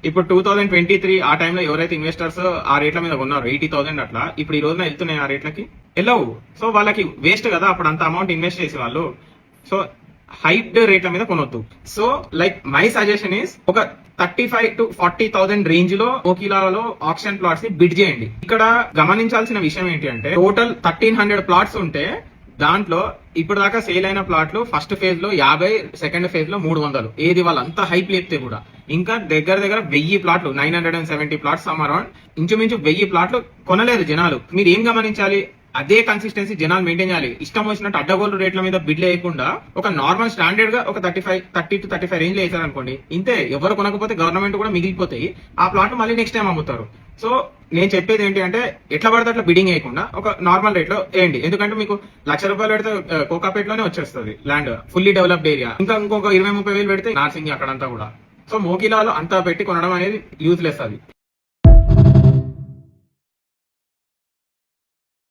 ఇప్పుడు 2023 ఆ టైంలో ఎవరైతే ఇన్వెస్టర్స్ ఆ రేట్ల మీద ఉన్నారు 80,000 అట్లా, ఇప్పుడు ఈ రోజున వెళ్తున్నాయి ఆ రేట్లకి వెళ్ళవు. సో వాళ్ళకి వేస్ట్ కదా అప్పుడు అంత అమౌంట్ ఇన్వెస్ట్ చేసే వాళ్ళు. సో హైట్ రేట్ల మీద కొనొద్దు. So like my suggestion is ఒక 35 to 40,000 రేంజ్ లో ఓకిలాలో ఆప్షన్ ప్లాట్స్ ని బిడ్ చేయండి. ఇక్కడ గమనించాల్సిన విషయం ఏంటి అంటే టోటల్ 1300 ప్లాట్స్ ఉంటే దాంట్లో ఇప్పుడు దాకా సేల్ అయిన ప్లాట్లు ఫస్ట్ ఫేజ్ లో 50, సెకండ్ ఫేజ్ లో 300. ఏది వాళ్ళంతా హైప్ లేపితే కూడా ఇంకా దగ్గర 1000 ప్లాట్లు 970 ప్లాట్స్ అరౌండ్ ఇంచుమించు 1000 ప్లాట్లు కొనలేదు జనాలు. మీరు ఏం గమనించాలి, అదే కన్సిస్టెన్సీ జనాలు మెయింటైన్ చేయాలి. ఇష్టం వచ్చినట్టు అడ్డగోలు రేట్ల మీద బిడ్ లేకుండా ఒక నార్మల్ స్టాండర్డ్ గా ఒక 30 to 35 రేంజ్ లో వేసారనుకోండి, ఇంతే. ఎవరు కొనకపోతే గవర్నమెంట్ కూడా మిగిలిపోతాయి, ఆ ప్లాట్ మళ్ళీ నెక్స్ట్ టైం అమ్ముతారు. సో నేను చెప్పేది ఏంటి అంటే ఎట్లా పడితే అట్లా బిడింగ్ వేయకుండా ఒక నార్మల్ రేట్ లో వేయండి. ఎందుకంటే మీకు ₹1,00,000 పెడితే కోకాపేటలోనే వచ్చేస్తుంది ల్యాండ్, ఫుల్లీ డెవలప్డ్ ఏరియా. ఇంకొక 20-30 వేలు పెడితే నార్సింగ్ అక్కడంతా కూడా. సో మోకిలాలో అంతా పెట్టి కొనడం అనేది యూజ్లెస్ అది.